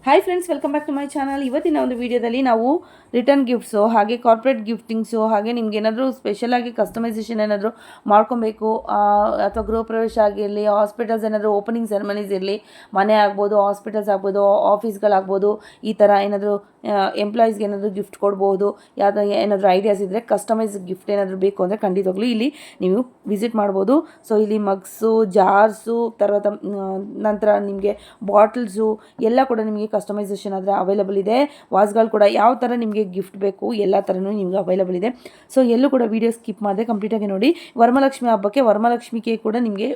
Hi friends, welcome back to my channel. ಇವತ್ತಿನ ಒಂದು ವಿಡಿಯೋದಲ್ಲಿ ನಾವು ರಿಟರ್ನ್ ಗಿಫ್ಟ್ಸು ಹಾಗೆ ಕಾರ್ಪೊರೇಟ್ ಗಿಫ್ಟಿಂಗ್ಸು ಹಾಗೆ ನಿಮ್ಗೆ ಏನಾದರೂ ಸ್ಪೆಷಲಾಗಿ ಕಸ್ಟಮೈಸೇಷನ್ ಏನಾದರೂ ಮಾಡ್ಕೊಬೇಕು ಅಥವಾ ಗೃಹ ಪ್ರವೇಶ ಆಗಿರಲಿ, ಹಾಸ್ಪಿಟಲ್ಸ್ ಏನಾದರೂ ಓಪನಿಂಗ್ ಸೆರೆಮನೀಸ್ ಇರಲಿ, ಮನೆ ಆಗ್ಬೋದು, ಹಾಸ್ಪಿಟಲ್ಸ್ ಆಗ್ಬೋದು, ಆಫೀಸ್ಗಳಾಗ್ಬೋದು, ಈ ಥರ ಏನಾದರೂ ಎಂಪ್ಲಾಯೀಸ್ಗೆ ಏನಾದರೂ ಗಿಫ್ಟ್ ಕೊಡ್ಬೋದು. ಏನಾದರೂ ಐಡಿಯಾಸ್ ಇದ್ದರೆ ಕಸ್ಟಮೈಸ್ ಗಿಫ್ಟ್ ಏನಾದರೂ ಬೇಕು ಅಂದರೆ ಖಂಡಿತವಾಗ್ಲೂ ಇಲ್ಲಿ ನೀವು ವಿಸಿಟ್ ಮಾಡ್ಬೋದು. ಸೊ ಇಲ್ಲಿ ಮಗ್ಸು, ಜಾರ್ಸು, తర్వాత ನಂತರ ನಿಮಗೆ ಬಾಟಲ್ಸು ಎಲ್ಲ ಕೂಡ ನಿಮಗೆ ಕಸ್ಟಮೈಸೇಷನ್ ಆದರೆ ಅವೈಲಬಲ್ ಇದೆ. ವಾಸ್ಗಳು ಕೂಡ ಯಾವ ಥರ ನಿಮಗೆ ಗಿಫ್ಟ್ ಬೇಕು ಎಲ್ಲ ಥರನೂ ನಿಮಗೆ ಅವೈಲಬಲ್ ಇದೆ. ಸೊ ಎಲ್ಲೂ ಕೂಡ ವೀಡಿಯೋ ಸ್ಕಿಪ್ ಮಾಡದೆ ಕಂಪ್ಲೀಟಾಗಿ ನೋಡಿ. ವರಮಹಾಲಕ್ಷ್ಮಿ ಹಬ್ಬಕ್ಕೆ ವರಮಹಾಲಕ್ಷ್ಮಿಗೆ ಕೂಡ ನಿಮಗೆ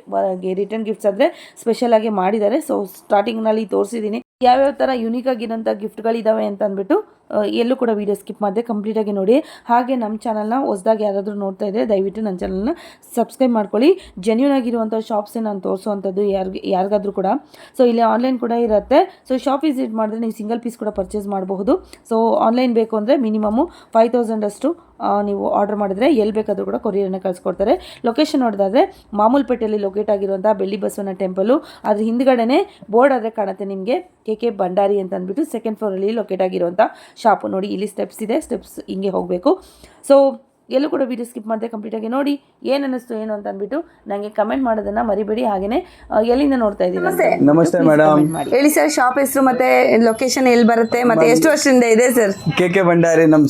ರಿಟರ್ನ್ ಗಿಫ್ಟ್ಸ್ ಆದರೆ ಸ್ಪೆಷಲಾಗಿ ಮಾಡಿದ್ದಾರೆ. ಸೊ ಸ್ಟಾರ್ಟಿಂಗ್ನಲ್ಲಿ ತೋರಿಸಿದ್ದೀನಿ ಯಾವ್ಯಾವ ಥರ ಯೂನಿಕ್ ಆಗಿರೋಂಥ ಗಿಫ್ಟ್ಗಳಿದ್ದಾವೆ ಅಂತ ಅಂದ್ಬಿಟ್ಟು ಎಲ್ಲೂ ಕೂಡ ವೀಡಿಯೋ ಸ್ಕಿಪ್ ಮಾಡದೆ ಕಂಪ್ಲೀಟಾಗಿ ನೋಡಿ. ಹಾಗೆ ನಮ್ಮ ಚಾನಲ್ನ ಹೊಸದಾಗಿ ಯಾರಾದರೂ ನೋಡ್ತಾ ಇದ್ದರೆ ದಯವಿಟ್ಟು ನನ್ನ ಚಾನಲ್ನ ಸಬ್ಸ್ಕ್ರೈಬ್ ಮಾಡ್ಕೊಳ್ಳಿ. ಜೆನ್ಯೂನ್ ಆಗಿರುವಂಥ ಶಾಪ್ಸೇ ನಾನು ತೋರಿಸುವಂಥದ್ದು ಯಾರಿಗಾದರೂ ಕೂಡ. ಸೊ ಇಲ್ಲಿ ಆನ್ಲೈನ್ ಕೂಡ ಇರುತ್ತೆ. ಸೊ ಶಾಪ್ ವಿಸಿಟ್ ಮಾಡಿದ್ರೆ ನೀವು ಸಿಂಗಲ್ ಪೀಸ್ ಕೂಡ ಪರ್ಚೇಸ್ ಮಾಡಬಹುದು. ಸೊ ಆನ್ಲೈನ್ ಬೇಕು ಅಂದರೆ ಮಿನಿಮಮ್ಮು 5,000 ಅಷ್ಟು ನೀವು ಆರ್ಡರ್ ಮಾಡಿದ್ರೆ ಎಲ್ಲಿ ಬೇಕಾದರೂ ಕೂಡ ಕೊರಿಯರನ್ನು ಕಳಿಸ್ಕೊಡ್ತಾರೆ. ಲೊಕೇಶನ್ ನೋಡಿದಾದರೆ ಮಾಮೂಲ್ಪೇಟೆಯಲ್ಲಿ ಲೊಕೇಟ್ ಆಗಿರುವಂಥ ಬೆಳ್ಳಿ ಬಸವನ ಟೆಂಪಲು, ಅದ್ರ ಹಿಂದ್ಗಡೆನೇ ಬೋರ್ಡ್ ಆದರೆ ಕಾಣುತ್ತೆ ನಿಮಗೆ KK ಭಂಡಾರಿ ಅಂತ ಅಂದ್ಬಿಟ್ಟು ಸೆಕೆಂಡ್ ಫ್ಲೋರಲ್ಲಿ ಲೊಕೇಟ್ ಆಗಿರುವಂಥ ಶಾಪು. ನೋಡಿ ಇಲ್ಲಿ ಸ್ಟೆಪ್ಸ್ ಇದೆ, ಸ್ಟೆಪ್ಸ್ ಹಿಂಗೆ ಹೋಗಬೇಕು. ಸೊ ಎಲ್ಲೂ ಕೂಡ ವೀಡಿಯೋ ಸ್ಕಿಪ್ ಮಾಡದೆ ಕಂಪ್ಲೀಟಾಗಿ ನೋಡಿ. ಏನು ಅನ್ನಿಸ್ತು ಏನು ಅಂತ ಅಂದ್ಬಿಟ್ಟು ನನಗೆ ಕಮೆಂಟ್ ಮಾಡೋದನ್ನು ಮರಿಬೇಡಿ. ಹಾಗೆಯೇ ಎಲ್ಲಿಂದ ನೋಡ್ತಾ ಇದ್ದೀವಿ? ನಮಸ್ತೆ ಮೇಡಮ್, ಹೇಳಿ ಸರ್. ಶಾಪ್ ಹೆಸರು ಮತ್ತೆ ಲೊಕೇಶನ್ ಎಲ್ಲಿ ಬರುತ್ತೆ ಮತ್ತೆ ಎಷ್ಟು ವರ್ಷದಿಂದ ಇದೆ ಸರ್? KK ಭಂಡಾರಿ. ನಮ್ಮ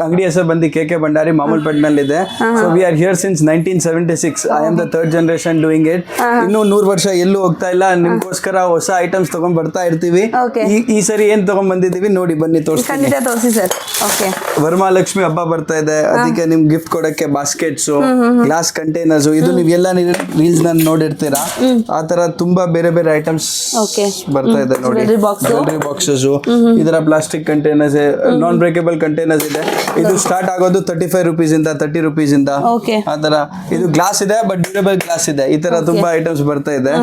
ಅಂಗಡಿ ಹೆಸರು ಬಂದು KK ಭಂಡಾರಿ, ಮಾಮೂಲ್ಪೇಟ್ನಲ್ಲಿ ಇದೆ. So we are here since 1976. I am the third generation doing it. ಇನ್ನೂ 100 ವರ್ಷ ಎಲ್ಲೂ ಹೋಗ್ತಾ ಇಲ್ಲ. ನಿಮ್ಗೋಸ್ಕರ ಹೊಸ ಐಟಮ್ಸ್ ತಗೊಂಡ್ ಬರ್ತಾ ಇರ್ತೀವಿ. ಈ ಸರಿ ಏನ್ ತಗೊಂಡ್ ಬಂದಿದ್ದೀವಿ ನೋಡಿ, ಬನ್ನಿ ತೋರಿಸ್ತೀನಿ. ಖಂಡಿತ ತೋರಿಸಿ ಸರ್. ಓಕೆ, ವರಮಹಾಲಕ್ಷ್ಮಿ ಹಬ್ಬ ಬರ್ತಾ ಇದೆ, ಅದಕ್ಕೆ ನಿಮ್ ಗಿಫ್ಟ್ ಕೊಡಕ್ಕೆ ಬಾಸ್ಕೆಟ್ಸ್, ಗ್ಲಾಸ್ ಕಂಟೈನರ್ಸ್, ಇದು ನೀವೆಲ್ಲ ರೀಲ್ಸ್ ನಾನು ನೋಡಿರ್ತೀರಾ. ಆ ತರ ತುಂಬಾ ಬೇರೆ ಬೇರೆ ಐಟಮ್ಸ್ ಬರ್ತಾ ಇದೆ ನೋಡಿ. ಜ್ಯುವೆಲರಿ ಬಾಕ್ಸಸ್, ಇದರ ಪ್ಲಾಸ್ಟಿಕ್ ಕಂಟೈನರ್ಸ್, ನಾನ್ ಬ್ರೇಕೇಬಲ್ ಕಂಟೈನರ್ಸ್ ಇದೆ. ಇದು ಸ್ಟಾರ್ಟ್ ಆಗೋದು 35 ರೂಪೀಸ್ ಇಂದ 30 ರೂಪೀಸ್ ಇಂದ. ಆ ತರ ಇದು ಗ್ಲಾಸ್ ಇದೆ, ಬಟ್ ಡ್ಯೂರೇಬಲ್ ಗ್ಲಾಸ್ ಇದೆ. ಈ ತರ ತುಂಬಾ ಐಟಮ್ಸ್ ಬರ್ತಾ ಇದೆ.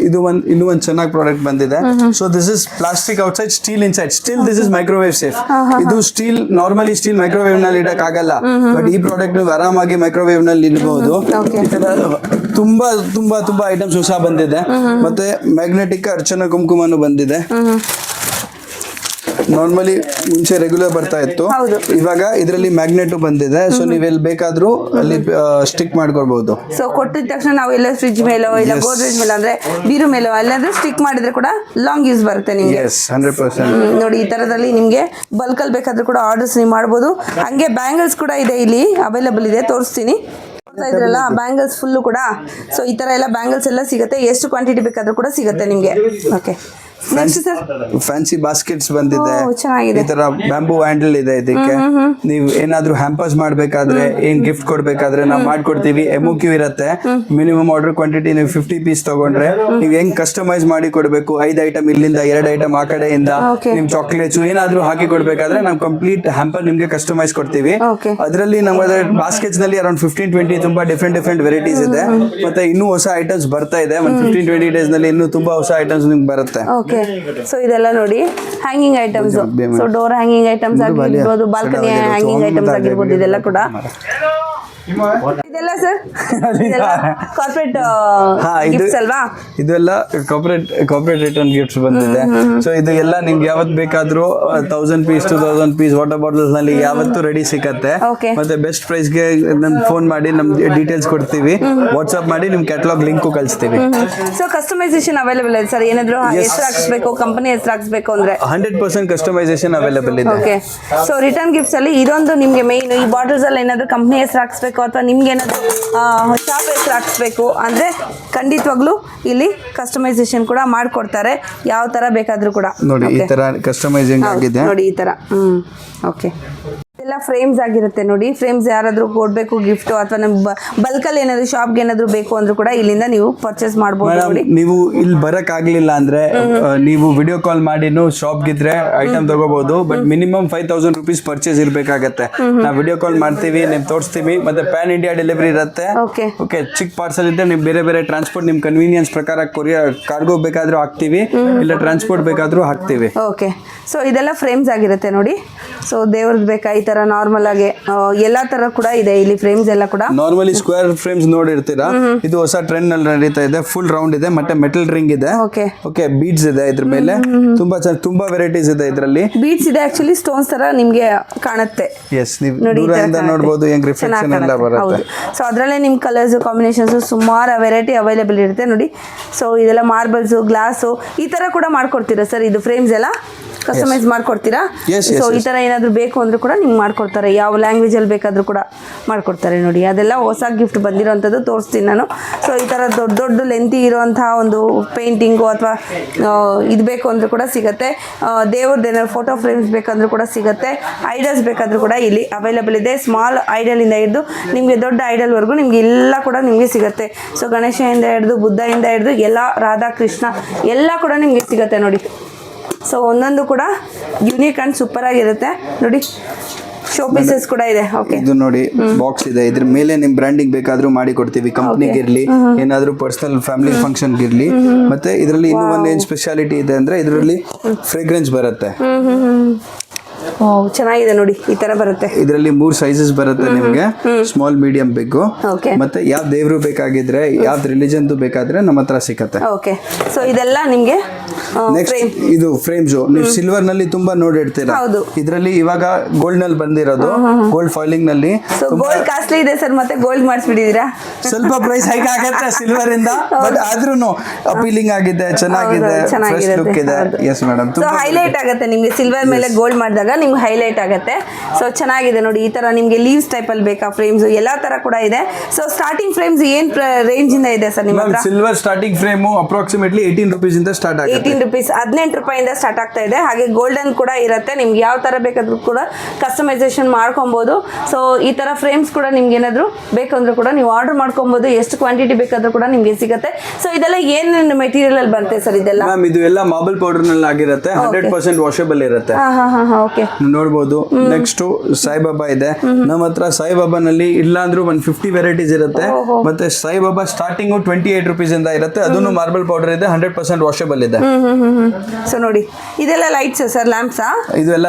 ಇದು ಇನ್ನೂ ಒಂದು ಚೆನ್ನಾಗಿ ಪ್ರಾಡಕ್ಟ್ ಬಂದಿದೆ. So this is plastic outside, steel inside. Still this is microwave safe. ಇದು ಸ್ಟೀಲ್, ನಾರ್ಮಲಿ ಸ್ಟೀಲ್ ಮೈಕ್ರೋವೇವ್ ನಲ್ಲಿ ಇಡಕ್ ಆಗಲ್ಲ, ಬಟ್ ಈ ಪ್ರಾಡಕ್ಟ್ ನೀವು ಆರಾಮಾಗಿ ಮೈಕ್ರೋವೇವ್ ನಲ್ಲಿ ಇಡಬಹುದು. ಈ ತರ ತುಂಬಾ ತುಂಬಾ ತುಂಬಾ ಐಟಮ್ಸ್ ಹೊಸ ಬಂದಿದೆ. ಮತ್ತೆ ಮ್ಯಾಗ್ನೆಟಿಕ್ ಅರ್ಚನಾ ಕುಂಕುಮನು ಬಂದಿದೆ. ನಾರ್ಮಲಿ ಮುಂಚೆ ರೆಗ್ಯುಲರ್ ಬರ್ತಾ ಇತ್ತು, ಇವಾಗ ಇದರಲ್ಲಿ ಮ್ಯಾಗ್ನೆಟ್ ಬಂದಿದೆ. ಸೊ ನೀವೆಲ್ಲಿ ಬೇಕಾದ್ರೂ ಅಲ್ಲಿ ಸ್ಟಿಕ್ ಮಾಡ್ಕೊಳ್ಬಹುದು. ಸೊ ಕೊಟ್ಟಿದ ತಕ್ಷಣ ನಾವು ಎಲ್ಲ ಫ್ರಿಡ್ಜ್ ಮೇಲೋ ಇಲ್ಲ ಗೋದ್ರೇಜ್ ಮೇಲೆ ಅಂದ್ರೆ ಬೀರು ಮೇಲೋ ಅಲ್ಲಾದ್ರೂ ಸ್ಟಿಕ್ ಮಾಡಿದ್ರೆ ಕೂಡ ಲಾಂಗ್ ಯೂಸ್ ಬರುತ್ತೆ ನಿಮಗೆ. 100% ನೋಡಿ ಈ ತರದಲ್ಲಿ ನಿಮಗೆ ಬಲ್ಕ್ ಅಲ್ಲಿ ಬೇಕಾದ್ರೂ ಕೂಡ ಆರ್ಡರ್ಸ್ ನೀವು ಮಾಡಬಹುದು. ಹಂಗೆ ಬ್ಯಾಂಗಲ್ಸ್ ಕೂಡ ಇದೆ ಇಲ್ಲಿ ಅವೈಲಬಲ್ ಇದೆ, ತೋರಿಸ್ತೀನಿ. ಇದ್ರಲ್ಲ ಬ್ಯಾಂಗಲ್ಸ್ ಫುಲ್ಲು ಕೂಡ. ಸೊ ಈ ತರ ಎಲ್ಲ ಬ್ಯಾಂಗಲ್ಸ್ ಎಲ್ಲ ಸಿಗುತ್ತೆ, ಎಷ್ಟು ಕ್ವಾಂಟಿಟಿ ಬೇಕಾದ್ರೂ ಕೂಡ ಸಿಗುತ್ತೆ ನಿಮಗೆ. ಓಕೆ, ಫ್ಯಾನ್ಸಿ ಬಾಸ್ಕೆಟ್ಸ್ ಬಂದಿದೆ. ಚೆನ್ನಾಗಿದೆ. ಈ ತರ ಬ್ಯಾಂಬೂ ಹ್ಯಾಂಡಲ್ ಇದೆ. ಇದಕ್ಕೆ ನೀವು ಏನಾದ್ರೂ ಹ್ಯಾಂಪರ್ಸ್ ಮಾಡ್ಬೇಕಾದ್ರೆ, ಏನ್ ಗಿಫ್ಟ್ ಕೊಡ್ಬೇಕಾದ್ರೆ ನಾವು ಮಾಡ್ಕೊಡ್ತೀವಿ. MOQ ಇರುತ್ತೆ. ಮಿನಿಮಮ್ ಆರ್ಡರ್ ಕ್ವಾಂಟಿಟಿ ನೀವು 50 ಪೀಸ್ ತಗೊಂಡ್ರೆ ನೀವು ಹೆಂಗ್ ಕಸ್ಟಮೈಸ್ ಮಾಡಿ ಕೊಡ್ಬೇಕು, 5 ಐಟಮ್ ಇಲ್ಲಿಂದ, 2 ಐಟಮ್ ಆ ಕಡೆಯಿಂದ, ನಿಮ್ ಚಾಕ್ಲೇಟ್ಸ್ ಏನಾದ್ರೂ ಹಾಕಿ ಕೊಡ್ಬೇಕಾದ್ರೆ ನಾವು ಕಂಪ್ಲೀಟ್ ಹ್ಯಾಂಪರ್ ನಿಮ್ಗೆ ಕಸ್ಟಮೈಸ್ ಕೊಡ್ತೀವಿ. ಅದರಲ್ಲಿ ನಮ್ಮಲ್ಲಿ ಬಾಸ್ಕೆಟ್ಸ್ ನಲ್ಲಿ ಅರೌಂಡ್ 15-20 ತುಂಬಾ ಡಿಫ್ರೆಂಟ್ ವೆರೈಟೀಸ್ ಇದೆ. ಮತ್ತೆ ಇನ್ನೂ ಹೊಸ ಐಟಮ್ಸ್ ಬರ್ತಾ ಇದೆ. ಒಂದು 15-20 ಡೇಸ್ ನಲ್ಲಿ ಇನ್ನೂ ತುಂಬಾ ಹೊಸ ಐಟಮ್ಸ್ ನಿಮ್ಗೆ ಬರುತ್ತೆ. ಸೊ ಇದೆಲ್ಲ ನೋಡಿ hanging items. So door hanging items ಆಗಿರ್ಬೋದು, ಬಾಲ್ಕನಿ ಹ್ಯಾಂಗಿಂಗ್ ಐಟಮ್ಸ್ ಆಗಿರ್ಬೋದು, ಇದೆಲ್ಲ ಕೂಡ. ಇದೆಲ್ಲ ಸರ್ ಕಾರ್ಪೊರೇಟ್ ಗಿಫ್ಟ್ಸ್ ಅಲ್ವಾ? ಇದೆಲ್ಲ ಕಾರ್ಪೊರೇಟ್ ರಿಟರ್ನ್ ಗಿಫ್ಟ್ಸ್ ಬಂದಿದೆ. ಸೊ ಇದು ಎಲ್ಲ ನಿಮ್ಗೆ ಯಾವತ್ ಬೇಕಾದ್ರೂ 1000 ಪೀಸ್ 2000 ಪೀಸ್ ವಾಟರ್ ಬಾಟಲ್ಸ್ ನಲ್ಲಿ ಯಾವತ್ತೂ ರೆಡಿ ಸಿಕ್ಕತ್ತೆ. ಮತ್ತೆ ಬೆಸ್ಟ್ ಪ್ರೈಸ್ ಗೆ ನಮ್ಗೆ ಫೋನ್ ಮಾಡಿ ನಮ್ಗೆ ಡೀಟೇಲ್ಸ್ ಕೊಡ್ತೀವಿ, ವಾಟ್ಸ್ಆಪ್ ಮಾಡಿ ನಿಮ್ ಕ್ಯಾಟಲಾಗ್ ಲಿಂಕ್ ಕಳಿಸ್ತೀವಿ. ಸೊ ಕಸ್ಟಮೈಸೇಷನ್ ಅವೈಲೇಬಲ್ ಇದೆ ಸರ್? ಏನಾದ್ರು ಹೆಸರು ಹಾಕ್ಸ್ಬೇಕು, ಕಂಪನಿ ಹೆಸರು ಹಾಕ್ಸ್ಬೇಕು ಅಂದ್ರೆ 100% ಕಸ್ಟಮೈಸೇಷನ್ ಅವೈಲೇಬಲ್ ಇದೆ. ಓಕೆ, ಸೊ ರಿಟರ್ನ್ ಗಿಫ್ಟ್ಸ್ ಅಲ್ಲಿ ಇದೊಂದು ನಿಮ್ಗೆ ಮೇನ್. ಈ ಬಾಟಲ್ಸ್ ಅಲ್ಲಿ ಏನಾದ್ರು ಕಂಪನಿ ಹೆಸರು ಹಾಕ್ಸ್ಬೇಕು ಅಥವಾ ನಿಮ್ಗೆ ಏನಾದ್ರು ಶಾಪ್ ಹೆಸರು ಹಾಕ್ಸ್ಬೇಕು ಅಂದ್ರೆ ಖಂಡಿತವಾಗ್ಲೂ ಇಲ್ಲಿ ಕಸ್ಟಮೈಸೇಷನ್ ಕೂಡ ಮಾಡ್ಕೊಡ್ತಾರೆ, ಯಾವ ತರ ಬೇಕಾದ್ರೂ ಕೂಡ. ನೋಡಿ ಈ ತರ ಕಸ್ಟಮೈಸಿಂಗ್ ಆಗಿದೆ ನೋಡಿ ಈ ತರ. ಓಕೆ, ಎಲ್ಲ ಫ್ರೇಮ್ಸ್ ಆಗಿರುತ್ತೆ ನೋಡಿ. ಫ್ರೇಮ್ಸ್ ಯಾರಾದ್ರೂ ಕೊಡ್ಬೇಕು ಗಿಫ್ಟ್ ಅಥವಾ ನಮ್ಮ ಬಲ್ಕಲ್ಲಿ ಏನಾದ್ರು ಶಾಪ್ಗೆ ಏನಾದ್ರು ಬೇಕು ಅಂದ್ರೂ ಕೂಡ ಇಲ್ಲಿಂದ ನೀವು ಪರ್ಚೇಸ್ ಮಾಡಬಹುದು. ನೋಡಿ ನೀವು ಇಲ್ಲಿ ಬರಕ್ ಆಗ್ಲಿಲ್ಲ ಅಂದ್ರೆ ನೀವು ವಿಡಿಯೋ ಕಾಲ್ ಮಾಡಿ ಶಾಪ್ಗಿದ್ರೆ ಐಟಮ್ ತಗೋಬಹುದು. ಬಟ್ ಮಿನಿಮಮ್ 5,000 ರೂಪೀಸ್ ಪರ್ಚೇಸ್ ಇರ್ಬೇಕಾಗತ್ತೆ. ನಾವು ವಿಡಿಯೋ ಕಾಲ್ ಮಾಡ್ತೀವಿ, ನೀವು ತೋರಿಸ್ತೀವಿ. ಮತ್ತೆ ಪ್ಯಾನ್ ಇಂಡಿಯಾ ಡೆಲಿವರಿ ಇರುತ್ತೆ. ಓಕೆ, ಚಿಕ್ಕ ಪಾರ್ಸಲ್ ಇದ್ರೆ ನೀವು ಬೇರೆ ಬೇರೆ ಟ್ರಾನ್ಸ್ಪೋರ್ಟ್ ನಿಮ್ ಕನ್ವೀನಿಯನ್ಸ್ ಪ್ರಕಾರ ಕೊರಿಯರ್ ಕಾರ್ಗೋ ಬೇಕಾದ್ರೂ ಹಾಕ್ತಿವಿ, ಇಲ್ಲ ಟ್ರಾನ್ಸ್ಪೋರ್ಟ್ ಬೇಕಾದ್ರೂ ಹಾಕ್ತಿವಿ. ಓಕೆ, ಸೊ ಇದೆಲ್ಲ ಫ್ರೇಮ್ಸ್ ಆಗಿರುತ್ತೆ ನೋಡಿ. ಸೊ ದೇವ್ರದ್ದು ಬೇಕಾ ಈ ತರ ತರ ನಾರ್ಮಲ್ ಆಗಿ ಎಲ್ಲಾ ತರ ಕೂಡ ಇದೆ ಇಲ್ಲಿ ಫ್ರೇಮ್ಸ್ ಎಲ್ಲ ಕೂಡ. ನಾರ್ಮಲಿ ಸ್ಕ್ವೇರ್ ಫ್ರೇಮ್ಸ್ ನೋಡಿರ್ತೀರಾ, ಇದು ಹೊಸ ಟ್ರೆಂಡ್ ನಲ್ಲಿ ನಡೀತಾ ಇದೆ. ಫುಲ್ ರೌಂಡ್ ಇದೆ, ಮತ್ತೆ ಮೆಟಲ್ ರಿಂಗ್ ಇದೆ. ಓಕೆ, ಬೀಡ್ಸ್ ಇದೆ ಇದ್ರ ಮೇಲೆ. ತುಂಬಾ ವೆರೈಟೀಸ್ ಇದೆ ಇದರಲ್ಲಿ. ಬೀಡ್ಸ್ ಇದೆ, ಆಕ್ಚುಲಿ ಸ್ಟೋನ್ಸ್ ತರ ನಿಮ್ಗೆ ಕಾಣುತ್ತೆ. ಎಸ್, ನೀವು ದೂರದಿಂದ ನೋಡಬಹುದು ಹೆಂಗ್ ರಿಫ್ಲೆಕ್ಷನ್ ಎಲ್ಲ ಬರುತ್ತೆ. ಸೊ ಅದರಲ್ಲೇ ನಿಮ್ ಕಲರ್ಸ್ ಕಾಂಬಿನೇಷನ್ಸ್ ಸುಮಾರು ವೆರೈಟಿ ಅವೈಲೇಬಲ್ ಇರುತ್ತೆ ನೋಡಿ. ಸೊ ಇದೆಲ್ಲ ಮಾರ್ಬಲ್ಸ್, ಗ್ಲಾಸು ಈ ತರ ಕೂಡ ಮಾಡ್ಕೊಡ್ತೀರಾ ಸರ್? ಇದು ಫ್ರೇಮ್ಸ್ ಎಲ್ಲ ಕಸ್ಟಮೈಸ್ ಮಾಡ್ಕೊಡ್ತೀರಾ? ಸೊ ಈ ತರ ಏನಾದ್ರು ಬೇಕು ಅಂದ್ರೂ ಕೂಡ ನಿಮ್ಗೆ ಮಾಡ್ಕೊಡ್ತಾರೆ. ಯಾವ ಲ್ಯಾಂಗ್ವೇಜ್ ಅಲ್ಲಿ ಬೇಕಾದ್ರೂ ಕೂಡ ಮಾಡ್ಕೊಡ್ತಾರೆ ನೋಡಿ. ಅದೆಲ್ಲ ಹೊಸ ಗಿಫ್ಟ್ ಬಂದಿರೋಂಥದ್ದು ತೋರಿಸ್ತೀನಿ ನಾನು. ಸೊ ಈ ತರ ದೊಡ್ಡ ದೊಡ್ಡ ಲೆಂತಿ ಇರುವಂತಹ ಒಂದು ಪೇಂಟಿಂಗು ಅಥವಾ ಇದು ಬೇಕು ಅಂದ್ರೂ ಕೂಡ ಸಿಗುತ್ತೆ. ದೇವ್ರದ್ದು ಏನಾದ್ರು ಫೋಟೋ ಫ್ರೇಮ್ಸ್ ಬೇಕಂದ್ರೂ ಕೂಡ ಸಿಗುತ್ತೆ. ಐಡಲ್ಸ್ ಬೇಕಾದ್ರೂ ಕೂಡ ಇಲ್ಲಿ ಅವೈಲೇಬಲ್ ಇದೆ. ಸ್ಮಾಲ್ ಐಡಲ್ ಇಂದ ಹಿಡಿದು ನಿಮಗೆ ದೊಡ್ಡ ಐಡಲ್ ವರೆಗೂ ನಿಮ್ಗೆ ಎಲ್ಲ ಕೂಡ ನಿಮಗೆ ಸಿಗುತ್ತೆ. ಸೊ ಗಣೇಶದಿಂದ ಹಿಡಿದು ಬುದ್ಧದಿಂದ ಹಿಡಿದು ಎಲ್ಲ, ರಾಧಾ ಕೃಷ್ಣ ಎಲ್ಲ ಕೂಡ ನಿಮಗೆ ಸಿಗುತ್ತೆ ನೋಡಿ. ಸೊ ಒಂದೊಂದು ಕೂಡ ಯುನೀಕ್ ಅಂಡ್ ಸೂಪರ್ ಆಗಿರುತ್ತೆ ನೋಡಿ. ಶೋ ಪೀಸಸ್ ಕೂಡ ಇದೆ. ಓಕೆ, ಇದು ನೋಡಿ ಬಾಕ್ಸ್ ಇದೆ. ಇದ್ರ ಮೇಲೆ ನಿಮ್ ಬ್ರ್ಯಾಂಡಿಂಗ್ ಬೇಕಾದ್ರೂ ಮಾಡಿ ಕೊಡ್ತೀವಿ. ಕಂಪ್ನಿಗೆ ಇರ್ಲಿ, ಏನಾದ್ರೂ ಪರ್ಸನಲ್ ಫ್ಯಾಮಿಲಿ ಫಂಕ್ಷನ್ ಇರ್ಲಿ. ಮತ್ತೆ ಇದರಲ್ಲಿ ಇನ್ನೂ ಒಂದು ಏನ್ ಸ್ಪೆಷಾಲಿಟಿ ಇದೆ ಅಂದ್ರೆ ಇದರಲ್ಲಿ ಫ್ರೇಗ್ರೆನ್ಸ್ ಬರುತ್ತೆ. ಚೆನ್ನಾಗಿದೆ ನೋಡಿ, ಈ ತರ ಬರುತ್ತೆ. ಇದರಲ್ಲಿ 3 ಸೈಜಸ್ ಬರುತ್ತೆ ನಿಮ್ಗೆ. Small, medium, big. ಮತ್ತೆ ಯಾವ ದೇವ್ರು ಬೇಕಾಗಿದ್ರೆ, ಯಾವ್ದು ರಿಲಿಜನ್ ಬೇಕಾದ್ರೆ ನಮ್ಮ ಹತ್ರ ಸಿಕ್ಕತ್ತೆ. ಓಕೆ, ಸೊ ಇದೆಲ್ಲ ನಿಮ್ಗೆ ನೆಕ್ಸ್ಟ್ ಇದು ಫ್ರೇಮ್ಸ್. ನೀವು ಸಿಲ್ವರ್ ನಲ್ಲಿ ತುಂಬಾ ನೋಡಿರ್ತೀರಾ. ಇದರಲ್ಲಿ ಇವಾಗ ಗೋಲ್ಡ್ ನಲ್ಲಿ ಬಂದಿರೋದು, ಗೋಲ್ಡ್ ಫಾಯಿಲಿಂಗ್ ನಲ್ಲಿ. ಗೋಲ್ಡ್ ಕಾಸ್ಟ್ಲಿ ಇದೆ ಸರ್, ಮತ್ತೆ ಗೋಲ್ಡ್ ಮಾಡಿಸ್ಬಿಟ್ಟಿದ್ದೀರಾ? ಸ್ವಲ್ಪ ಪ್ರೈಸ್ ಹೈಕ್ ಆಗುತ್ತೆ ಸಿಲ್ವರ್ ಇಂದ, ಬಟ್ ಆದ್ರೂ ಅಪೀಲಿಂಗ್ ಆಗಿದೆ, ಚೆನ್ನಾಗಿದೆ, ಫ್ರೆಶ್ ಲುಕ್ ಇದೆ. ಎಸ್ ಮೇಡಮ್, ಸೊ ಹೈಲೈಟ್ ಆಗುತ್ತೆ ನಿಮ್ಗೆ ಸಿಲ್ವರ್ ಮೇಲೆ ಗೋಲ್ಡ್ ಮಾಡಿದಾಗ ನಿಮ್ಗೆ ಹೈಲೈಟ್ ಆಗುತ್ತೆ. ಸೊ ಚೆನ್ನಾಗಿದೆ ನೋಡಿ. ಈ ತರ ನಿಮ್ಗೆ ಲೀವ್ಸ್ ಟೈಪ್ ಅಲ್ಲಿ ಬೇಕಾ ಫ್ರೇಮ್ಸ್, ಎಲ್ಲಾ ತರ ಕೂಡ ಇದೆ. ಸೊ ಸ್ಟಾರ್ಟಿಂಗ್ ಫ್ರೇಮ್ಸ್ ಏನ್ ರೇಂಜ್ ಇಂದ ಇದೆ ಸರ್ ನಿಮ್ಮ ಹತ್ರ? Silver starting frame approximately 18 rupees ಇಂದ ಸ್ಟಾರ್ಟ್ ಆಗುತ್ತೆ. 18 rupees, 18 ರೂಪಾಯಿಂದ ಸ್ಟಾರ್ಟ್ ಆಗ್ತಾ ಇದೆ. ಹಾಗೆ ಗೋಲ್ಡನ್ ಕೂಡ ಇರುತ್ತೆ. ನಿಮ್ಗೆ ಯಾವ ತರ ಬೇಕಾದ್ರೂ ಕೂಡ ಕಸ್ಟಮೈಸೇಷನ್ ಮಾಡ್ಕೊಬಹುದು. ಸೊ ಈ ತರ ಫ್ರೇಮ್ಸ್ ಕೂಡ ನಿಮ್ಗೆ ಏನಾದ್ರು ಬೇಕಂದ್ರೂ ಕೂಡ ನೀವು ಆರ್ಡರ್ ಮಾಡ್ಕೊಬಹುದು. ಎಷ್ಟು ಕ್ವಾಂಟಿಟಿ ಬೇಕಾದ್ರೂ ಕೂಡ ನಿಮ್ಗೆ ಸಿಗುತ್ತೆ. ಸೊ ಇದೆಲ್ಲ ಏನೇನು ಮೆಟೀರಿಯಲ್ ಅಲ್ಲಿ ಬರುತ್ತೆ ಸರ್? ಇದೆಲ್ಲ ಮ್ಯಾಮ್ ಇದು ಎಲ್ಲ ಮಾರ್ಬಲ್ ಪೌಡರ್ ನಲ್ಲಿ ಆಗಿರುತ್ತೆ. 100% ವಾಷಬಲ್ ಇರುತ್ತೆ. ಓಕೆ, ನೋಡಬಹುದು. ನೆಕ್ಸ್ಟ್ ಸಾಯಿಬಾಬಾ ಇದೆ ನಮ್ಮ ಹತ್ರ. ಸಾಯಿಬಾಬಾ ನಲ್ಲಿ ಇಲ್ಲ ಅಂದ್ರೂ 150 ವೆರೈಟೀಸ್ ಇರುತ್ತೆ. ಮತ್ತೆ ಸಾಯಿಬಾಬಾ ಸ್ಟಾರ್ಟಿಂಗ್ 28 rupees ಇಂದ ಇರುತ್ತೆ. ಅದನ್ನು ಮಾರ್ಬಲ್ ಪೌಡರ್ ಇದೆ, 100% ವಾಷಬಲ್ ಇದೆ. ಸೊ ನೋಡಿ, ಇದೆಲ್ಲ ಲೈಟ್ಸ್ ಸರ್, ಲ್ಯಾಂಪ್ಸ್? ಇದೆಲ್ಲ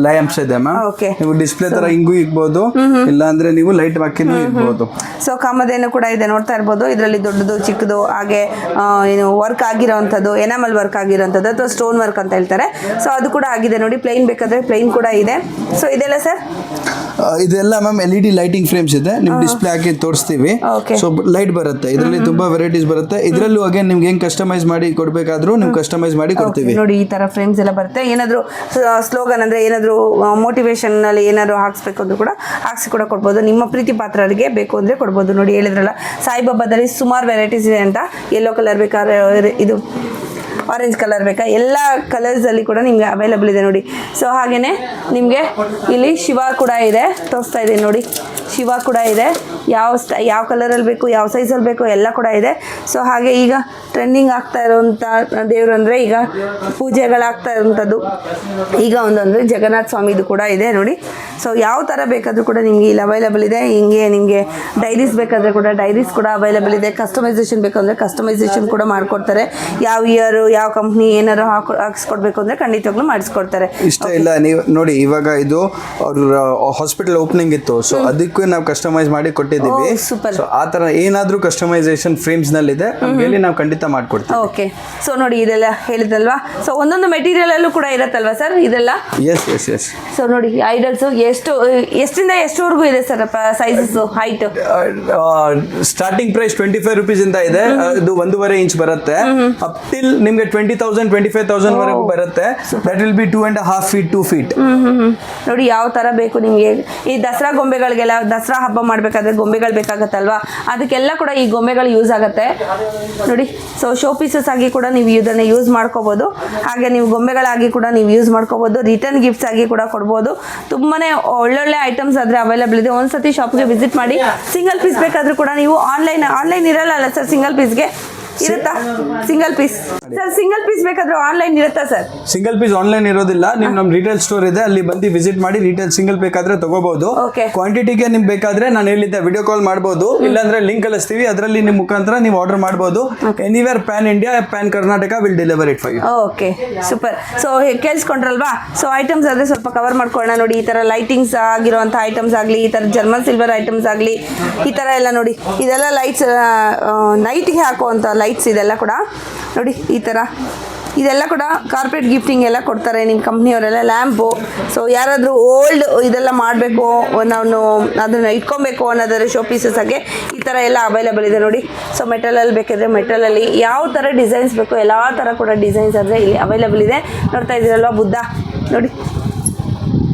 ಲ್ಯಾಂಪ್ಸ್ ಇದೆ ಮ್ಯಾಮ್. ನೀವು ಡಿಸ್ಪ್ಲೇ ತರ ಹಿಂಗೂ ಇಕ್ಬಹುದು, ಇಲ್ಲ ಅಂದ್ರೆ ನೀವು ಲೈಟ್ ಹಾಕಿನೂ ಇಕ್ಬಹುದು. ಸೊ ಕಾಮಧೇನು ಕೂಡ ಇದೆ, ನೋಡ್ತಾ ಇರ್ಬೋದು. ಇದರಲ್ಲಿ ದೊಡ್ಡದು, ಚಿಕ್ಕದು, ಹಾಗೆ ಏನು ವರ್ಕ್ ಆಗಿರೋಂಥದ್ದು, ಎನಾಮಲ್ ವರ್ಕ್ ಆಗಿರೋಂಥದ್ದು ಅಥವಾ ಸ್ಟೋನ್ ವರ್ಕ್ ಅಂತ ಹೇಳ್ತಾರೆ. ಸೊ ಅದು ಕೂಡ ಆಗಿದೆ ನೋಡಿ. ಪ್ಲೈನ್ ಬೇಕಾದ್ರೆ ಪ್ಲೈನ್ ಕೂಡ ಇದೆ. ಸೊ ಇದೆಲ್ಲ ಸರ್? ಇದೆಲ್ಲ ಮ್ಯಾಮ್ LED ಲೈಟಿಂಗ್ ಫ್ರೇಮ್ಸ್ ಇದೆ. ನಿಮ್ ಡಿಸ್ಪ್ಲೇ ಹಾಕಿ ತೋರಿಸ್ತೀವಿ. ಸೊ ಲೈಟ್ ಬರುತ್ತೆ. ಇದರಲ್ಲಿ ತುಂಬಾ ವೆರೈಟೀಸ್ ಬರುತ್ತೆ. ಇದರಲ್ಲೂ ಅಗೇನ್ ನಿಮ್ಗೆ ಹೆಂಗ್ ಕಸ್ಟಮೈಸ್ ಮಾಡಿ ಕೊಡ್ಬೇಕಾದ್ರೂ ನೀವು ಕಸ್ಟಮೈಸ್ ಮಾಡಿ ಕೊಡ್ತೀವಿ ನೋಡಿ. ಈ ತರ ಫ್ರೇಮ್ಸ್ ಎಲ್ಲ ಬರುತ್ತೆ. ಏನಾದ್ರು ಸ್ಲೋಗನ್ ಅಂದ್ರೆ ಏನಾದ್ರು ಮೋಟಿವೇಶನ್ ಅಲ್ಲಿ ಏನಾದ್ರು ಹಾಕ್ಸ್ಬೇಕು ಅಂದ್ರೂ ಕೂಡ ಹಾಕ್ಸಿ ಕೂಡ ಕೊಡ್ಬೋದು. ನಿಮ್ಮ ಪ್ರೀತಿ ಪಾತ್ರರಿಗೆ ಬೇಕು ಅಂದ್ರೆ ಕೊಡ್ಬೋದು ನೋಡಿ. ಹೇಳಿದ್ರಲ್ಲ ಸಾಯಿಬಾಬಾದಲ್ಲಿ ಸುಮಾರು ವೆರೈಟೀಸ್ ಇದೆ ಅಂತ. ಯೆಲ್ಲೋ ಕಲರ್ ಬೇಕಾದ್ರೆ, ಇದು ಆರೆಂಜ್ ಕಲರ್ ಬೇಕಾ, ಎಲ್ಲ ಕಲರ್ಸ್ ಅಲ್ಲಿ ಕೂಡ ನಿಮ್ಗೆ ಅವೈಲೇಬಲ್ ಇದೆ ನೋಡಿ. ಸೊ ಹಾಗೇನೆ ನಿಮ್ಗೆ ಇಲ್ಲಿ ಶಿವ ಕೂಡ ಇದೆ, ತೋರಿಸ್ತಾ ಇದೆ ನೋಡಿ. ಶಿವ ಕೂಡ ಇದೆ. ಯಾವ ಕಲರಲ್ಲಿ ಬೇಕು, ಯಾವ ಸೈಜಲ್ಲಿ ಬೇಕು ಎಲ್ಲ ಕೂಡ ಇದೆ. ಸೊ ಹಾಗೆ ಈಗ ಟ್ರೆಂಡಿಂಗ್ ಆಗ್ತಾ ಇರೋಂಥ ದೇವರು ಅಂದರೆ ಈಗ ಪೂಜೆಗಳಾಗ್ತಾ ಇರೋಂಥದ್ದು ಈಗ ಒಂದೊಂದು ಜಗನ್ನಾಥ ಸ್ವಾಮಿದು ಕೂಡ ಇದೆ ನೋಡಿ. ಸೊ ಯಾವ ಥರ ಬೇಕಾದರೂ ಕೂಡ ನಿಮಗೆ ಇಲ್ಲಿ ಅವೈಲೇಬಲ್ ಇದೆ. ಹಿಂಗೆ ನಿಮಗೆ ಡೈರೀಸ್ ಬೇಕಾದರೆ ಕೂಡ ಡೈರೀಸ್ ಕೂಡ ಅವೈಲೇಬಲ್ ಇದೆ. ಕಸ್ಟಮೈಸೇಷನ್ ಬೇಕಂದರೆ ಕಸ್ಟಮೈಸೇಷನ್ ಕೂಡ ಮಾಡಿಕೊಡ್ತಾರೆ. ಯಾವ ಇಯರು, ಯಾವ ಕಂಪ್ನಿ ಏನಾದ್ರು ಹಾಕಿಸ್ಕೊಡ್ಬೇಕು ಅಂದರೆ ಖಂಡಿತವಾಗ್ಲೂ ಮಾಡಿಸ್ಕೊಡ್ತಾರೆ. ಇಷ್ಟ ಇಲ್ಲ ನೀವು ನೋಡಿ, ಇವಾಗ ಇದು ಅವ್ರ ಹಾಸ್ಪಿಟಲ್ ಓಪನಿಂಗ್ ಇತ್ತು. ಸೊ ಅದಕ್ಕೂ ನಾವು ಕಸ್ಟಮೈಸ್ ಮಾಡಿ ಕೊಟ್ಟಿದ್ದೀವಿ. ಸೊ ಆ ಥರ ಏನಾದರೂ ಕಸ್ಟಮೈಸೇಷನ್ ಫ್ರೇಮ್ಸ್ ನಲ್ಲಿ ಇದೆ, ಹೇಳಿ ನಾವು ಖಂಡಿತ ಮಾಡ್ಕೊಡ್ತೀವಿ. ಓಕೆ, ಸೊ ನೋಡಿ ಇದೆಲ್ಲ ಹೇಳಿದಲ್ವಾ. ಸೊ ಒಂದೊಂದು ಮೆಟೀರಿಯಲ್ ಅಲ್ಲೂ ಕೂಡ ಇರುತ್ತಲ್ವಾ ಸರ್ ಇದೆಲ್ಲ? Yes yes yes. ಸೊ ನೋಡಿ ಐಡಲ್ಸ್ ಎಷ್ಟಿಂದ ಎಷ್ಟುವರೆಗೂ ಇದೆ sir sizes, height? Starting price 25 rupees ಇಂದ ಇದೆ. ಇದು 1.5 inch ಬರುತ್ತೆ. ಅಪ್ ಟಿಲ್ ನಿಮ್ಗೆ 20,000 25,000 ವರೆಗೂ ಬರುತ್ತೆ. That will be 2.5 feet 2 feet. ನೋಡಿ ಯಾವ ತರ ಬೇಕು ನಿಮಗೆ. ಈ ದಸರಾ ಗೊಂಬೆಗಳಿಗೆಲ್ಲ, ದಸರಾ ಹಬ್ಬ ಮಾಡ್ಬೇಕಾದ್ರೆ ಗೊಂಬೆಗಳು ಬೇಕಾಗತ್ತಲ್ವಾ, ಅದಕ್ಕೆಲ್ಲ ಕೂಡ ಈ ಗೊಂಬೆಗಳು ಯೂಸ್ ಆಗುತ್ತೆ ನೋಡಿ. ಸೊ ಶೋ ಪೀಸಸ್ ಆಗಿ ಕೂಡ ನೀವು ಇದನ್ನ ಯೂಸ್ ಮಾಡ್ಕೋಬಹುದು. ಹಾಗೆ ನೀವು ಗೊಂಬೆಗಳಾಗಿ ಕೂಡ ನೀವು ಯೂಸ್ ಮಾಡ್ಕೋಬಹುದು. ರಿಟರ್ನ್ ಗಿಫ್ಟ್ಸ್ ಆಗಿ ಕೂಡ ಕೊಡ್ಬೋದು. ತುಂಬಾನೇ ಒಳ್ಳೊಳ್ಳೆ ಐಟಮ್ಸ್ ಆದ್ರೆ ಅವೈಲೇಬಲ್ ಇದೆ. ಒಂದ್ಸತಿ ಶಾಪ್ಗೆ ವಿಸಿಟ್ ಮಾಡಿ. ಸಿಂಗಲ್ ಪೀಸ್ ಬೇಕಾದ್ರೂ ಕೂಡ ನೀವು ಆನ್ಲೈನ್ ಇರಲ್ಲ ಸರ್ ಸಿಂಗಲ್ ಪೀಸ್ಗೆ. ಇರುತ್ತಾ single piece sir? Single piece ಬೇಕಾದ್ರೆ ಆನ್ಲೈನ್ ಇರುತ್ತಾ ಸರ್? ಸಿಂಗಲ್ ಪೀಸ್ ಆನ್ಲೈನ್ ಇರೋದಿಲ್ಲ. ನೀವು ನಮ್ಮ ರಿಟೇಲ್ ಸ್ಟೋರ್ ಇದೆ, ಅಲ್ಲಿ ಬಂದು ವಿಸಿಟ್ ಮಾಡಿ ರಿಟೇಲ್ ಸಿಂಗಲ್ ಬೇಕಾದ್ರೆ ತಗೋಬಹುದು. ಓಕೆ. ಕ್ವಾಂಟಿಟಿಗೆ ನಿಮ್ಗೆ ಬೇಕಾದ್ರೆ ನಾನು ಹೇಳಿದ್ದೆ ವಿಡಿಯೋ ಕಾಲ್ ಮಾಡಬಹುದು, ಇಲ್ಲಾಂದ್ರೆ ಲಿಂಕ್ ಕಳಿಸ್ತೀವಿ, ಅದರಲ್ಲಿ ನಿಮ್ಮ ಮುಖಾಂತರ ನೀವು ಆರ್ಡರ್ ಮಾಡಬಹುದು. Anywhere pan India, pan Karnataka will deliver it for you. Okay, super. So ಕೇಳಿಸ್ಕೊಂಡ್ರಲ್ವಾ? ಸೊ ಐಟಮ್ಸ್ ಆದರೆ ಸ್ವಲ್ಪ ಕವರ್ ಮಾಡ್ಕೊಳ್ಳೋಣ. ನೋಡಿ, ಈ ಥರ ಲೈಟಿಂಗ್ಸ್ ಆಗಿರುವಂಥ ಐಟಮ್ಸ್ ಆಗಲಿ, ಈ ಥರ ಜರ್ಮನ್ ಸಿಲ್ವರ್ ಐಟಮ್ಸ್ ಆಗಲಿ, ಈ ಥರ ಎಲ್ಲ ನೋಡಿ, ಇದೆಲ್ಲ ಲೈಟ್ಸ್, ನೈಟ್ಗೆ ಹಾಕುವಂಥ ಲೈಟ್ಸ್ ಇದೆಲ್ಲ ಕೂಡ ನೋಡಿ. ಈ ಥರ ಇದೆಲ್ಲ ಕೂಡ ಕಾರ್ಪೊರೇಟ್ ಗಿಫ್ಟಿಂಗ್ ಎಲ್ಲ ಕೊಡ್ತಾರೆ ನಿಮ್ಮ ಕಂಪ್ನಿಯವರೆಲ್ಲ. ಲ್ಯಾಂಪು, ಸೊ ಯಾರಾದರೂ ಓಲ್ಡ್ ಇದೆಲ್ಲ ಮಾಡಬೇಕು, ನಾನು ಅದನ್ನು ಇಟ್ಕೊಬೇಕು ಅನ್ನೋದಾದ್ರೆ ಶೋ ಪೀಸಸ್ ಆಗಿ ಈ ಥರ ಎಲ್ಲ ಅವೈಲೇಬಲ್ ಇದೆ ನೋಡಿ. ಸೊ ಮೆಟಲಲ್ಲಿ ಬೇಕಿದ್ರೆ ಮೆಟಲಲ್ಲಿ ಯಾವ ಥರ ಡಿಸೈನ್ಸ್ ಬೇಕು ಎಲ್ಲ ಥರ ಕೂಡ ಡಿಸೈನ್ಸ್ ಆದರೆ ಇಲ್ಲಿ ಅವೈಲೇಬಲ್ ಇದೆ. ನೋಡ್ತಾ ಇದ್ದೀರಲ್ವ ಬುದ್ಧ ನೋಡಿ,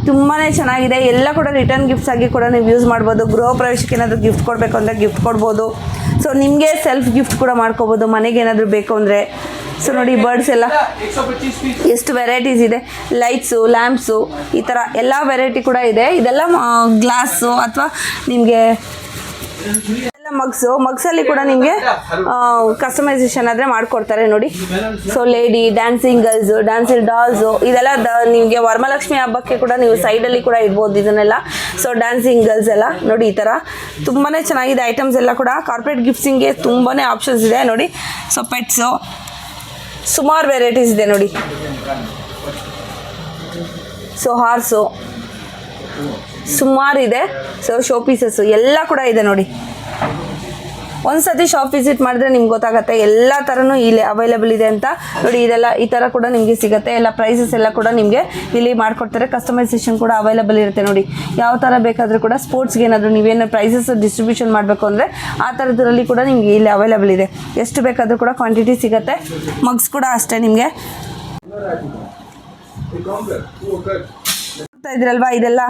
ತುಂಬಾ ಚೆನ್ನಾಗಿದೆ. ಎಲ್ಲ ಕೂಡ ರಿಟರ್ನ್ ಗಿಫ್ಟ್ಸ್ ಆಗಿ ಕೂಡ ನೀವು ಯೂಸ್ ಮಾಡ್ಬೋದು. ಗೃಹ ಪ್ರವೇಶಕ್ಕೆ ಏನಾದರೂ ಗಿಫ್ಟ್ ಕೊಡಬೇಕು ಅಂದರೆ ಗಿಫ್ಟ್ ಕೊಡ್ಬೋದು. ಸೊ ನಿಮಗೆ ಸೆಲ್ಫ್ ಗಿಫ್ಟ್ ಕೂಡ ಮಾಡ್ಕೋಬೋದು ಮನೆಗೆ ಏನಾದರೂ ಬೇಕು ಅಂದರೆ. ಸೊ ನೋಡಿ, ಬರ್ಡ್ಸ್ ಎಲ್ಲ ಎಷ್ಟು ವೆರೈಟೀಸ್ ಇದೆ, ಲೈಟ್ಸು, ಲ್ಯಾಂಪ್ಸು, ಈ ಥರ ಎಲ್ಲ ವೆರೈಟಿ ಕೂಡ ಇದೆ. ಇದೆಲ್ಲ ಗ್ಲಾಸು ಅಥವಾ ನಿಮಗೆ ಎಲ್ಲ ಮಗ್ಸಲ್ಲಿ ಕೂಡ ನಿಮಗೆ ಕಸ್ಟಮೈಸೇಷನ್ ಆದರೆ ಮಾಡಿಕೊಡ್ತಾರೆ ನೋಡಿ. So lady dancing girls, dancing dolls, ಇದೆಲ್ಲ ನಿಮಗೆ ವರಮಹಾಲಕ್ಷ್ಮಿ ಹಬ್ಬಕ್ಕೆ ಕೂಡ ನೀವು ಸೈಡಲ್ಲಿ ಕೂಡ ಇಡ್ಬೋದು ಇದನ್ನೆಲ್ಲ. ಸೊ ಡ್ಯಾನ್ಸಿಂಗ್ ಗರ್ಲ್ಸ್ ಎಲ್ಲ ನೋಡಿ, ಈ ಥರ ತುಂಬಾ ಚೆನ್ನಾಗಿದೆ ಐಟಮ್ಸ್ ಎಲ್ಲ ಕೂಡ. ಕಾರ್ಪೊರೇಟ್ ಗಿಫ್ಟ್ಸಿಂಗ್ಗೆ ತುಂಬಾ ಆಪ್ಷನ್ಸ್ ಇದೆ ನೋಡಿ. ಸೊ ಪೆಟ್ಸು ಸುಮಾರು ವೆರೈಟೀಸ್ ಇದೆ ನೋಡಿ. ಸೊ ಹಾರ್ಸು ಸುಮಾರು ಇದೆ. ಸೊ ಶೋ ಪೀಸಸ್ಸು ಎಲ್ಲ ಕೂಡ ಇದೆ ನೋಡಿ. ಒಂದು ಸತಿ ಶಾಪ್ ವಿಸಿಟ್ ಮಾಡಿದ್ರೆ ನಿಮ್ಗೆ ಗೊತ್ತಾಗುತ್ತೆ ಎಲ್ಲ ಥರನೂ ಇಲ್ಲಿ ಅವೈಲೇಬಲ್ ಇದೆ ಅಂತ ನೋಡಿ. ಇದೆಲ್ಲ ಈ ಥರ ಕೂಡ ನಿಮಗೆ ಸಿಗುತ್ತೆ. ಎಲ್ಲ ಪ್ರೈಸಸ್ ಎಲ್ಲ ಕೂಡ ನಿಮಗೆ ಇಲ್ಲಿ ಮಾಡಿಕೊಡ್ತಾರೆ. ಕಸ್ಟಮೈಸೇಷನ್ ಕೂಡ ಅವೈಲೇಬಲ್ ಇರುತ್ತೆ ನೋಡಿ. ಯಾವ ಥರ ಬೇಕಾದರೂ ಕೂಡ ಸ್ಪೋರ್ಟ್ಸ್ಗೆ ಏನಾದರೂ ನೀವೇನು ಪ್ರೈಸಸ್ ಡಿಸ್ಟ್ರಿಬ್ಯೂಷನ್ ಮಾಡಬೇಕು ಅಂದರೆ ಆ ಥರದ್ರಲ್ಲಿ ಕೂಡ ನಿಮಗೆ ಇಲ್ಲಿ ಅವೈಲೇಬಲ್ ಇದೆ. ಎಷ್ಟು ಬೇಕಾದರೂ ಕೂಡ ಕ್ವಾಂಟಿಟಿ ಸಿಗುತ್ತೆ. ಮಗ್ಸ್ ಕೂಡ ಅಷ್ಟೇ ನಿಮಗೆ. ನೋಡ್ತಾ ಇದ್ದೀರಲ್ವಾ, ಇದೆಲ್ಲ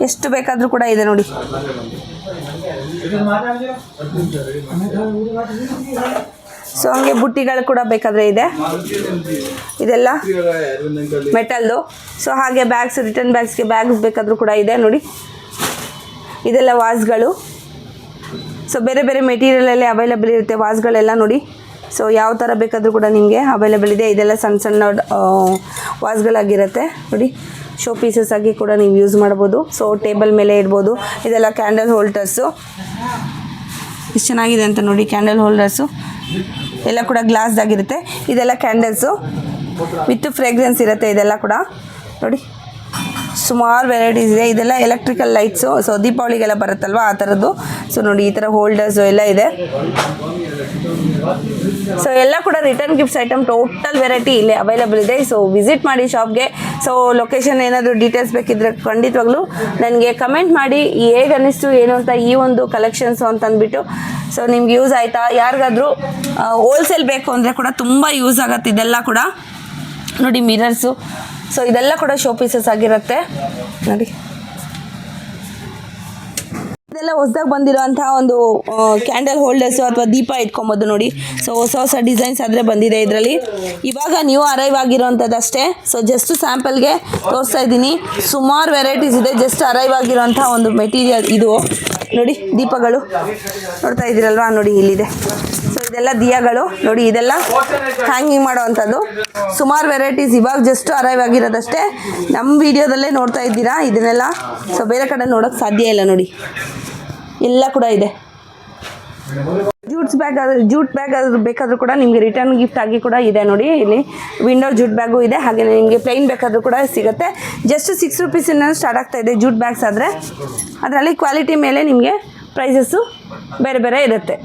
ಎಷ್ಟು ಬೇಕಾದರೂ ಕೂಡ ಇದೆ ನೋಡಿ. ಸೊ ಹಂಗೆ ಬುಟ್ಟಿಗಳು ಕೂಡ ಬೇಕಾದರೆ ಇದೆ. ಇದೆಲ್ಲ ಮೆಟಲ್ದು. ಸೊ ಹಾಗೆ ಬ್ಯಾಗ್ಸ್, ರಿಟರ್ನ್ ಬ್ಯಾಗ್ಸ್ಗೆ ಬ್ಯಾಗ್ಸ್ ಬೇಕಾದರೂ ಕೂಡ ಇದೆ ನೋಡಿ. ಇದೆಲ್ಲ ವಾಸ್ಗಳು. ಸೊ ಬೇರೆ ಬೇರೆ ಮೆಟೀರಿಯಲಲ್ಲೇ ಅವೈಲೇಬಲ್ ಇರುತ್ತೆ ವಾಸ್ಗಳೆಲ್ಲ ನೋಡಿ. ಸೊ ಯಾವ ಥರ ಬೇಕಾದರೂ ಕೂಡ ನಿಮಗೆ ಅವೈಲೇಬಲ್ ಇದೆ. ಇದೆಲ್ಲ ಸಣ್ಣ ಸಣ್ಣ ವಾಸ್ಗಳಾಗಿರುತ್ತೆ ನೋಡಿ. ಶೋ ಪೀಸಸ್ ಆಗಿ ಕೂಡ ನೀವು ಯೂಸ್ ಮಾಡ್ಬೋದು. ಸೊ ಟೇಬಲ್ ಮೇಲೆ ಇಡ್ಬೋದು. ಇದೆಲ್ಲ ಕ್ಯಾಂಡಲ್ ಹೋಲ್ಡರ್ಸು, ಎಷ್ಟು ಚೆನ್ನಾಗಿದೆ ಅಂತ ನೋಡಿ. ಕ್ಯಾಂಡಲ್ ಹೋಲ್ಡರ್ಸು ಎಲ್ಲ ಕೂಡ ಗ್ಲಾಸ್ದಾಗಿರುತ್ತೆ. ಇದೆಲ್ಲ ಕ್ಯಾಂಡಲ್ಸು ವಿತ್ ಫ್ರೇಗ್ರೆನ್ಸ್ ಇರುತ್ತೆ. ಇದೆಲ್ಲ ಕೂಡ ನೋಡಿ, ಸುಮಾರು ವೆರೈಟೀಸ್ ಇದೆ. ಇದೆಲ್ಲ ಎಲೆಕ್ಟ್ರಿಕಲ್ ಲೈಟ್ಸು. ಸೊ ದೀಪಾವಳಿಗೆಲ್ಲ ಬರುತ್ತಲ್ವ ಆ ಥರದ್ದು. ಸೊ ನೋಡಿ, ಈ ಥರ ಹೋಲ್ಡರ್ಸು ಎಲ್ಲ ಇದೆ. ಸೊ ಎಲ್ಲ ಕೂಡ return gifts item total variety ಇಲ್ಲಿ ಅವೈಲೇಬಲ್ ಇದೆ. ಸೊ ವಿಸಿಟ್ ಮಾಡಿ ಶಾಪ್ಗೆ. ಸೊ ಲೊಕೇಶನ್ ಏನಾದರೂ ಡೀಟೇಲ್ಸ್ ಬೇಕಿದ್ರೆ ಖಂಡಿತವಾಗ್ಲೂ ನನಗೆ ಕಮೆಂಟ್ ಮಾಡಿ ಹೇಗೆ ಅನ್ನಿಸ್ತು ಏನು ಅಂತ ಈ ಒಂದು ಕಲೆಕ್ಷನ್ಸು ಅಂತ ಅಂದ್ಬಿಟ್ಟು. ಸೊ ನಿಮ್ಗೆ ಯೂಸ್ ಆಯಿತಾ? ಯಾರಿಗಾದರೂ ಹೋಲ್ಸೇಲ್ ಬೇಕು ಅಂದರೆ ಕೂಡ ತುಂಬ ಯೂಸ್ ಆಗುತ್ತೆ ಇದೆಲ್ಲ ಕೂಡ ನೋಡಿ. ಮಿರರ್ಸು, ಸೊ ಇದೆಲ್ಲ ಕೂಡ ಶೋ ಪೀಸಸ್ ಆಗಿರುತ್ತೆ ನೋಡಿ. ಇದೆಲ್ಲ ಹೊಸದಾಗಿ ಬಂದಿರೋಂತಹ ಒಂದು ಕ್ಯಾಂಡಲ್ ಹೋಲ್ಡರ್ಸು ಅಥವಾ ದೀಪ ಇಟ್ಕೊಬೋದು ನೋಡಿ. ಸೊ ಹೊಸ ಹೊಸ ಡಿಸೈನ್ಸ್ ಆದರೆ ಬಂದಿದೆ ಇದರಲ್ಲಿ. ಇವಾಗ ನ್ಯೂ ಅರೈವ್ ಆಗಿರೋವಂಥದ್ದು ಅಷ್ಟೇ. ಸೊ ಜಸ್ಟ್ ಸ್ಯಾಂಪಲ್ಗೆ ತೋರಿಸ್ತಾ ಇದ್ದೀನಿ. ಸುಮಾರು ವೆರೈಟೀಸ್ ಇದೆ. ಜಸ್ಟ್ ಅರೈವ್ ಆಗಿರೋಂಥ ಒಂದು ಮೆಟೀರಿಯಲ್ ಇದು ನೋಡಿ. ದೀಪಗಳು ನೋಡ್ತಾ ಇದ್ದೀರಲ್ವಾ ನೋಡಿ, ಇಲ್ಲಿದೆ. ಸೊ ಇದೆಲ್ಲ ದಿಯಾಗಳು ನೋಡಿ. ಇದೆಲ್ಲ ಹ್ಯಾಂಗಿಂಗ್ ಮಾಡೋವಂಥದ್ದು. ಸುಮಾರು ವೆರೈಟೀಸ್ ಇವಾಗ ಜಸ್ಟ್ ಅರೈವ್ ಆಗಿರೋದಷ್ಟೇ. ನಮ್ಮ ವಿಡಿಯೋದಲ್ಲೇ ನೋಡ್ತಾ ಇದ್ದೀರಾ ಇದನ್ನೆಲ್ಲ. ಸೊ ಬೇರೆ ಕಡೆ ನೋಡೋಕ್ಕೆ ಸಾಧ್ಯ ಇಲ್ಲ ನೋಡಿ. ಎಲ್ಲ ಕೂಡ ಇದೆ. ಜೂಟ್ ಬ್ಯಾಗ್ ಆದರೂ ಬೇಕಾದರೂ ಕೂಡ ನಿಮಗೆ ರಿಟರ್ನ್ ಗಿಫ್ಟ್ ಆಗಿ ಕೂಡ ಇದೆ ನೋಡಿ. ಇಲ್ಲಿ ವಿಂಡೋ ಜೂಟ್ ಬ್ಯಾಗು ಇದೆ. ಹಾಗೆ ನಿಮಗೆ ಪ್ಲೈನ್ ಬೇಕಾದರೂ ಕೂಡ ಸಿಗುತ್ತೆ. ಜಸ್ಟ್ 6 ರೂಪೀಸಿಂದ ಸ್ಟಾರ್ಟ್ ಆಗ್ತಾ ಇದೆ ಜೂಟ್ ಬ್ಯಾಗ್ಸ್ ಆದರೆ. ಅದರಲ್ಲಿ ಕ್ವಾಲಿಟಿ ಮೇಲೆ ನಿಮಗೆ ಪ್ರೈಸಸ್ಸು ಬೇರೆ ಬೇರೆ ಇರುತ್ತೆ.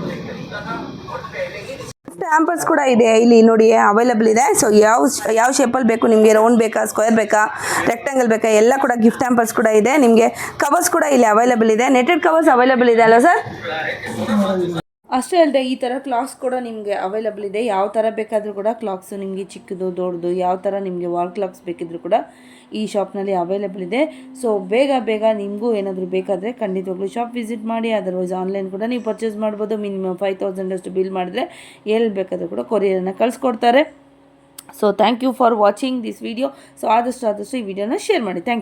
ಹ್ಯಾಂಪರ್ಸ್ ಕೂಡ ಇದೆ ಇಲ್ಲಿ ನೋಡಿ, ಅವೈಲೇಬಲ್ ಇದೆ. ಸೊ ಯಾವ ಶೇಪಲ್ಲಿ ಬೇಕು ನಿಮಗೆ, ರೌಂಡ್ ಬೇಕಾ, ಸ್ಕ್ವೇರ್ ಬೇಕಾ, ರೆಕ್ಟಾಂಗಲ್ ಬೇಕಾ, ಎಲ್ಲ ಕೂಡ ಗಿಫ್ಟ್ ಹ್ಯಾಂಪರ್ಸ್ ಕೂಡ ಇದೆ. ನಿಮಗೆ ಕವರ್ಸ್ ಕೂಡ ಇಲ್ಲಿ ಅವೈಲೇಬಲ್ ಇದೆ. ನೆಟೆಡ್ ಕವರ್ಸ್ ಅವೈಲೇಬಲ್ ಇದೆ ಅಲ್ವಾ ಸರ್? ಅಷ್ಟೇ ಅಲ್ಲದೆ ಈ ಥರ ಕ್ಲಾಕ್ಸ್ ಕೂಡ ನಿಮಗೆ ಅವೈಲೇಬಲ್ ಇದೆ. ಯಾವ ಥರ ಬೇಕಾದರೂ ಕೂಡ ಕ್ಲಾಕ್ಸು ನಿಮಗೆ ಚಿಕ್ಕದು ದೊಡ್ಡದು ಯಾವ ಥರ ನಿಮಗೆ ವಾಲ್ ಕ್ಲಾಕ್ಸ್ ಬೇಕಿದ್ರೂ ಕೂಡ ಈ ಶಾಪ್ನಲ್ಲಿ ಅವೈಲೇಬಲ್ ಇದೆ. ಸೊ ಬೇಗ ನಿಮಗೂ ಏನಾದರೂ ಬೇಕಾದರೆ ಖಂಡಿತವಾಗ್ಲೂ ಶಾಪ್ ವಿಸಿಟ್ ಮಾಡಿ. ಅದರ್ವೈಸ್ ಆನ್ಲೈನ್ ಕೂಡ ನೀವು ಪರ್ಚೇಸ್ ಮಾಡ್ಬೋದು. ಮಿನಿಮಮ್ 5000 ಅಷ್ಟು ಬಿಲ್ ಮಾಡಿದ್ರೆ ಎಲ್ಲಿ ಬೇಕಾದರೂ ಕೂಡ ಕೊರಿಯರನ್ನು ಕಳಿಸ್ಕೊಡ್ತಾರೆ. So thank you for watching this video. So ಆದಷ್ಟು ಈ ವಿಡಿಯೋನ ಶೇರ್ ಮಾಡಿ. Thank you.